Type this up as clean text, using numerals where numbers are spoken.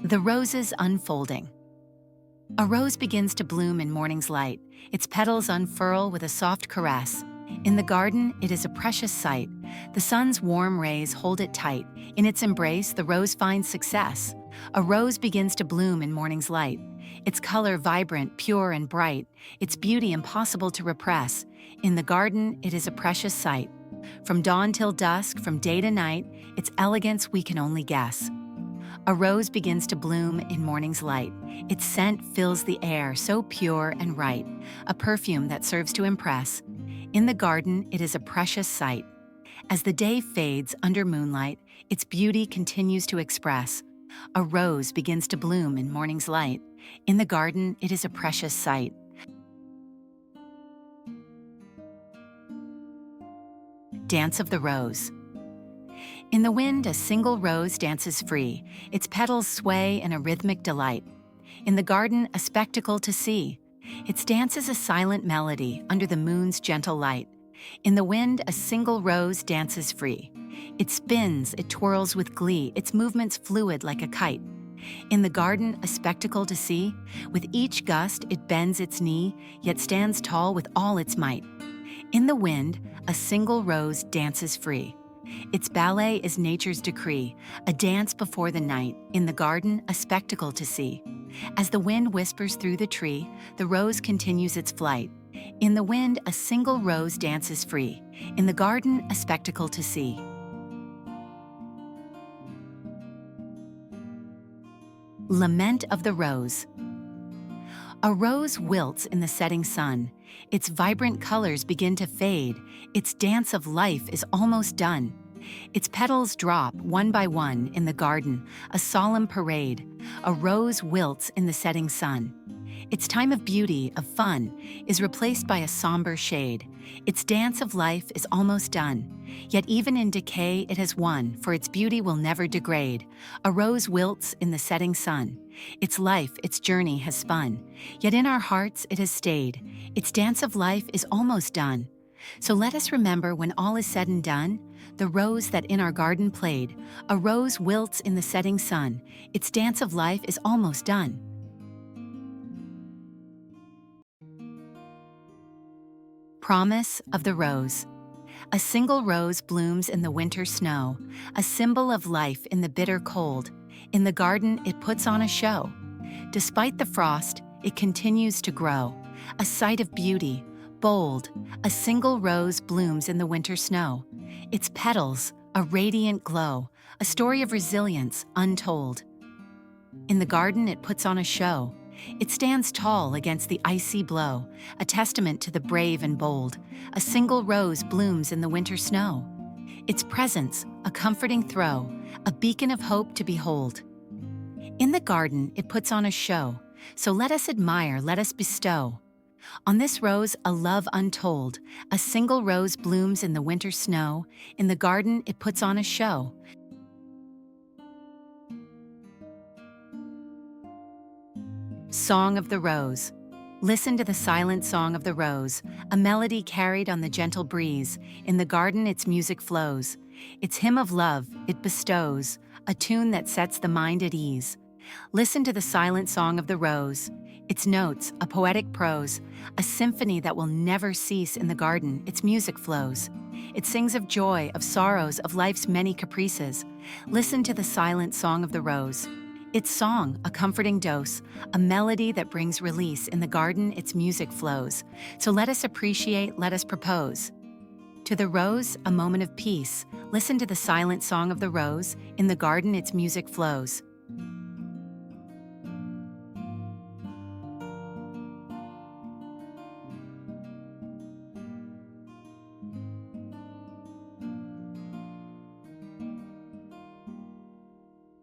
The roses unfolding. A rose begins to bloom in morning's light. Its petals unfurl with a soft caress. In the garden, it is a precious sight. The sun's warm rays hold it tight. In its embrace, the rose finds success. A rose begins to bloom in morning's light. Its color vibrant, pure, and bright. Its beauty impossible to repress. In the garden, it is a precious sight. From dawn till dusk, from day to night, its elegance we can only guess. A rose begins to bloom in morning's light. Its scent fills the air, so pure and right, a perfume that serves to impress. In the garden, it is a precious sight. As the day fades under moonlight, its beauty continues to express. A rose begins to bloom in morning's light. In the garden, it is a precious sight. Dance of the rose. In the wind, a single rose dances free. Its petals sway in a rhythmic delight. In the garden, a spectacle to see. Its dance is a silent melody under the moon's gentle light. In the wind, a single rose dances free. It spins, it twirls with glee, its movements fluid like a kite. In the garden, a spectacle to see. With each gust, it bends its knee, yet stands tall with all its might. In the wind, a single rose dances free. Its ballet is nature's decree, a dance before the night. In the garden, a spectacle to see. As the wind whispers through the tree, the rose continues its flight. In the wind, a single rose dances free. In the garden, a spectacle to see. Lament of the rose. A rose wilts in the setting sun. Its vibrant colors begin to fade. Its dance of life is almost done. Its petals drop one by one in the garden, a solemn parade. A rose wilts in the setting sun. Its time of beauty, of fun, is replaced by a somber shade. Its dance of life is almost done. Yet even in decay it has won, for its beauty will never degrade. A rose wilts in the setting sun. Its life, its journey has spun. Yet in our hearts it has stayed. Its dance of life is almost done. So let us remember, when all is said and done, the rose that in our garden played. A rose wilts in the setting sun. Its dance of life is almost done. Promise of the rose. A single rose blooms in the winter snow, a symbol of life in the bitter cold. In the garden, it puts on a show. Despite the frost, it continues to grow, a sight of beauty, bold. A single rose blooms in the winter snow. Its petals, a radiant glow, a story of resilience untold. In the garden, it puts on a show. It stands tall against the icy blow, a testament to the brave and bold. A single rose blooms in the winter snow. Its presence, a comforting throw, a beacon of hope to behold. In the garden, it puts on a show, so let us admire, let us bestow. On this rose, a love untold. A single rose blooms in the winter snow. In the garden, it puts on a show. Song of the Rose. Listen to the silent song of the rose, a melody carried on the gentle breeze. In the garden, its music flows. Its hymn of love, it bestows, a tune that sets the mind at ease. Listen to the silent song of the rose. Its notes, a poetic prose, a symphony that will never cease. In the garden, its music flows. It sings of joy, of sorrows, of life's many caprices. Listen to the silent song of the rose. Its song, a comforting dose, a melody that brings release. In the garden, its music flows. So let us appreciate, let us propose. To the rose, a moment of peace. Listen to the silent song of the rose. In the garden, its music flows.